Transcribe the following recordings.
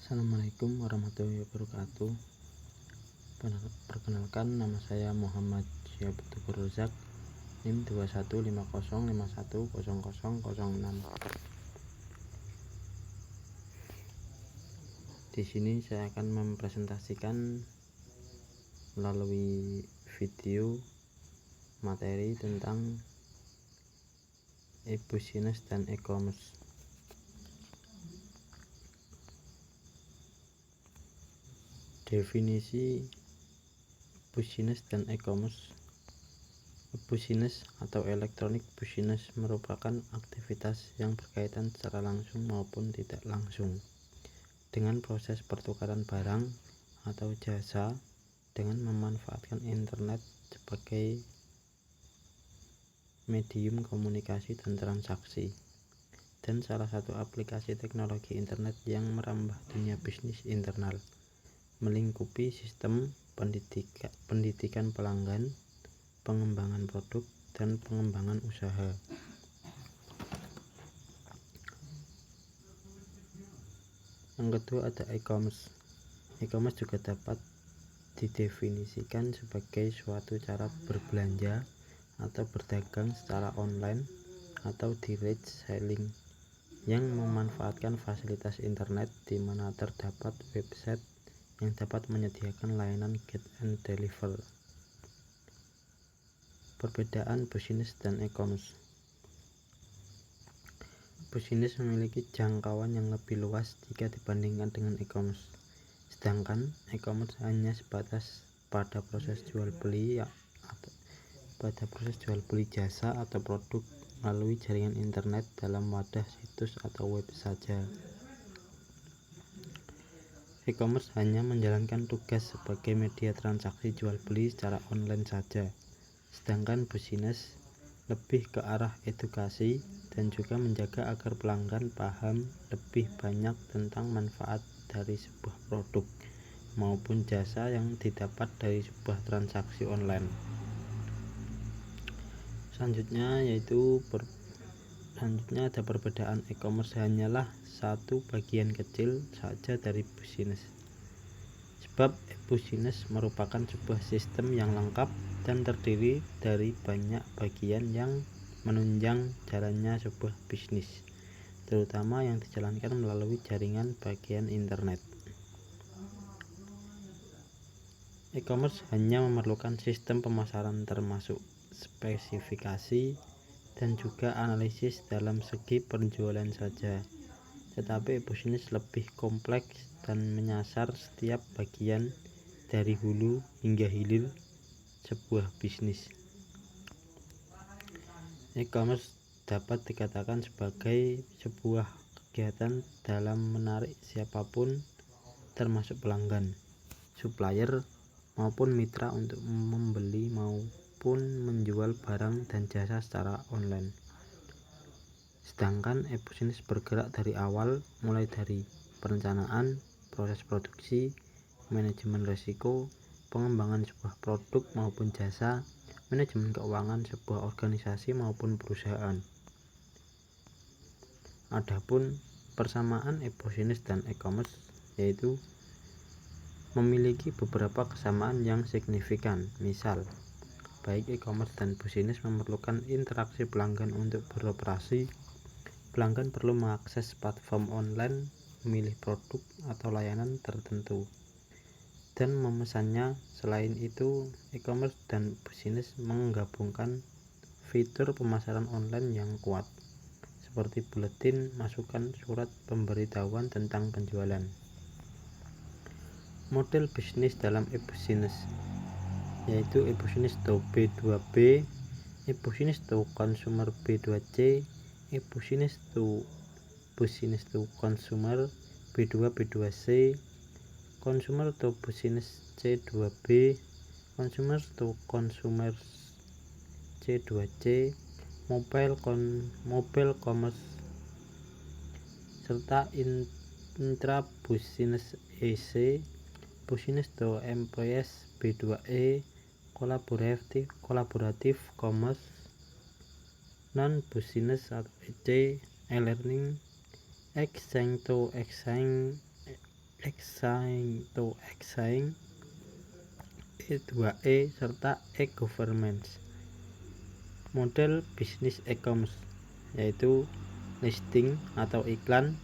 Assalamualaikum warahmatullahi wabarakatuh. Perkenalkan, nama saya Muhammad Syaibul Rozak, NIM 2150510006. Di sini saya akan mempresentasikan melalui video materi tentang e-business dan e-commerce. Definisi business dan e-commerce. Business atau electronic business merupakan aktivitas yang berkaitan secara langsung maupun tidak langsung dengan proses pertukaran barang atau jasa dengan memanfaatkan internet sebagai medium komunikasi dan transaksi. Dan salah satu aplikasi teknologi internet yang merambah dunia bisnis internal, melingkupi sistem pendidikan pelanggan, pengembangan produk, dan pengembangan usaha. Yang kedua ada e-commerce. E-commerce juga dapat didefinisikan sebagai suatu cara berbelanja atau berdagang secara online atau direct selling yang memanfaatkan fasilitas internet di mana terdapat website yang dapat menyediakan layanan get and deliver. Perbedaan bisnis dan e-commerce. Bisnis memiliki jangkauan yang lebih luas jika dibandingkan dengan e-commerce, sedangkan e-commerce hanya sebatas pada proses jual beli jasa atau produk melalui jaringan internet dalam wadah situs atau web saja. E-commerce hanya menjalankan tugas sebagai media transaksi jual beli secara online saja, sedangkan bisnis lebih ke arah edukasi dan juga menjaga agar pelanggan paham lebih banyak tentang manfaat dari sebuah produk maupun jasa yang didapat dari sebuah transaksi online. Selanjutnya ada perbedaan. E-commerce hanyalah satu bagian kecil saja dari bisnis, sebab bisnis merupakan sebuah sistem yang lengkap dan terdiri dari banyak bagian yang menunjang jalannya sebuah bisnis, terutama yang dijalankan melalui jaringan bagian internet. E-commerce hanya memerlukan sistem pemasaran termasuk spesifikasi dan juga analisis dalam segi penjualan saja, tetapi bisnis lebih kompleks dan menyasar setiap bagian dari hulu hingga hilir sebuah bisnis. E-commerce dapat dikatakan sebagai sebuah kegiatan dalam menarik siapapun, termasuk pelanggan, supplier, maupun mitra untuk membeli maupun menjual barang dan jasa secara online. Sedangkan e-business bergerak dari awal, mulai dari perencanaan, proses produksi, manajemen risiko, pengembangan sebuah produk maupun jasa, manajemen keuangan sebuah organisasi maupun perusahaan. Adapun persamaan e-business dan e-commerce yaitu memiliki beberapa kesamaan yang signifikan. Misal, baik e-commerce dan bisnis memerlukan interaksi pelanggan untuk beroperasi. Pelanggan perlu mengakses platform online, memilih produk atau layanan tertentu, dan memesannya. Selain itu, e-commerce dan bisnis menggabungkan fitur pemasaran online yang kuat, seperti buletin, masukan, surat pemberitahuan tentang penjualan. Model bisnis dalam e-business yaitu e-business to B2B, e-business to consumer B2C, e-business to consumer B2 B2C, consumer to business C2B, consumer to consumer C2C, mobile commerce, serta intra business EC, business to employees B2E, collaborative commerce, non business atau EC, e-learning, exchange to exchange Exciting to Exciting, E2E, serta e-governance. Model bisnis e-commerce yaitu listing atau iklan,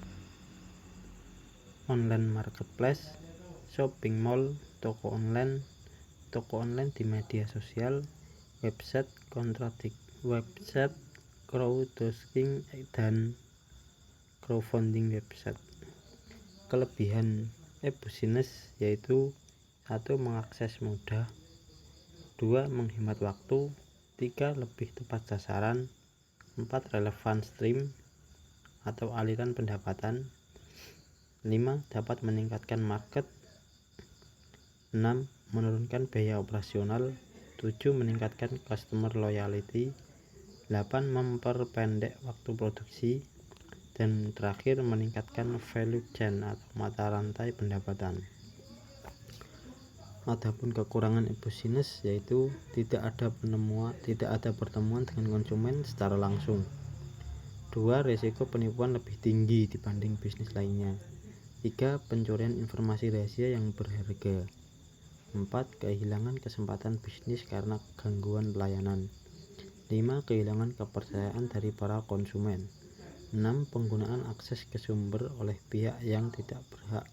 online marketplace, shopping mall, toko online di media sosial, website crowdsourcing, dan crowdfunding website. Kelebihan e-business yaitu 1. Mengakses mudah, 2. Menghemat waktu, 3. Lebih tepat sasaran, 4. Relevan stream atau aliran pendapatan, 5. Dapat meningkatkan market, 6. Menurunkan biaya operasional, 7. Meningkatkan customer loyalty, 8. Memperpendek waktu produksi, dan terakhir meningkatkan value chain atau mata rantai pendapatan. Adapun kekurangan e-business yaitu tidak ada pertemuan dengan konsumen secara langsung. 2. Risiko penipuan lebih tinggi dibanding bisnis lainnya. 3. Pencurian informasi rahasia yang berharga. 4. Kehilangan kesempatan bisnis karena gangguan pelayanan. 5. Kehilangan kepercayaan dari para konsumen. 6. Penggunaan akses ke sumber oleh pihak yang tidak berhak.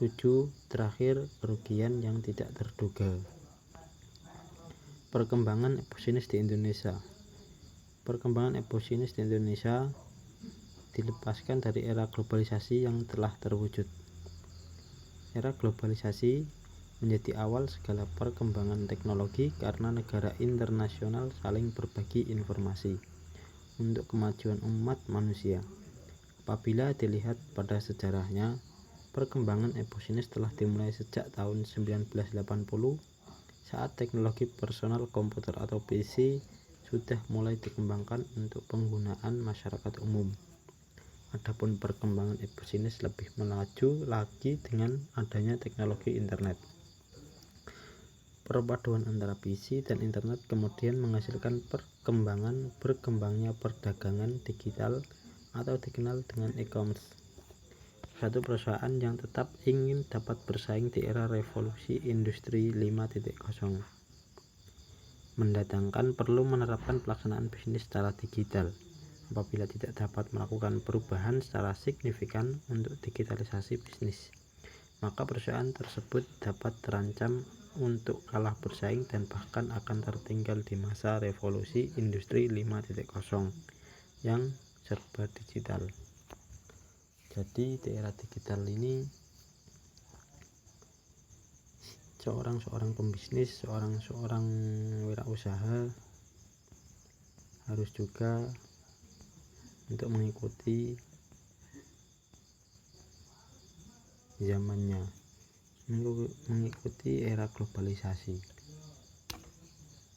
7. Terakhir, kerugian yang tidak terduga. Perkembangan e-business di Indonesia. Perkembangan e-business di Indonesia dilepaskan dari era globalisasi yang telah terwujud. Era globalisasi menjadi awal segala perkembangan teknologi karena negara internasional saling berbagi informasi untuk kemajuan umat manusia. Apabila dilihat pada sejarahnya, perkembangan e-business telah dimulai sejak tahun 1980 saat teknologi personal komputer atau PC sudah mulai dikembangkan untuk penggunaan masyarakat umum. Adapun perkembangan e-business lebih melaju lagi dengan adanya teknologi internet. Perpaduan antara PC dan internet kemudian menghasilkan berkembangnya perdagangan digital atau dikenal dengan e-commerce. Suatu perusahaan yang tetap ingin dapat bersaing di era revolusi industri 5.0 mendatangkan perlu menerapkan pelaksanaan bisnis secara digital. Apabila tidak dapat melakukan perubahan secara signifikan untuk digitalisasi bisnis, maka perusahaan tersebut dapat terancam untuk kalah bersaing dan bahkan akan tertinggal di masa revolusi industri 5.0 yang serba digital. Jadi di era digital ini seorang pembisnis, seorang wirausaha harus juga untuk mengikuti zamannya, mengikuti era globalisasi,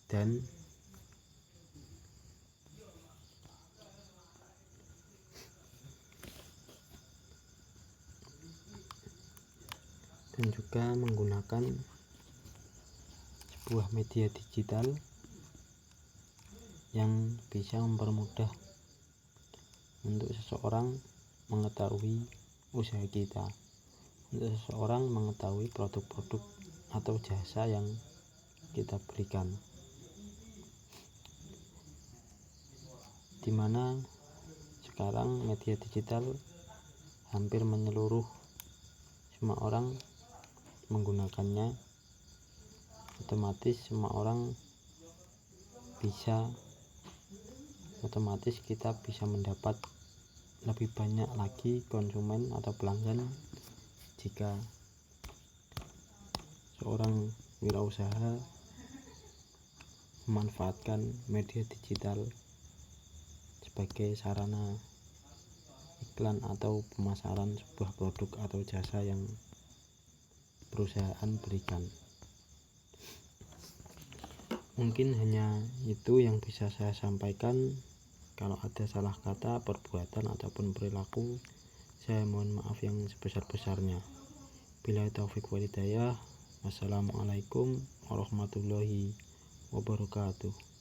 dan juga menggunakan sebuah media digital yang bisa mempermudah untuk seseorang mengetahui usaha kita, untuk seseorang mengetahui produk-produk atau jasa yang kita berikan, dimana sekarang media digital hampir menyeluruh, semua orang menggunakannya, otomatis kita bisa mendapat lebih banyak lagi konsumen atau pelanggan jika seorang wirausaha memanfaatkan media digital sebagai sarana iklan atau pemasaran sebuah produk atau jasa yang perusahaan berikan. Mungkin hanya itu yang bisa saya sampaikan. Kalau ada salah kata, perbuatan, ataupun perilaku, saya mohon maaf yang sebesar-besarnya. Billahi taufiq wal hidayah. Wassalamualaikum warahmatullahi wabarakatuh.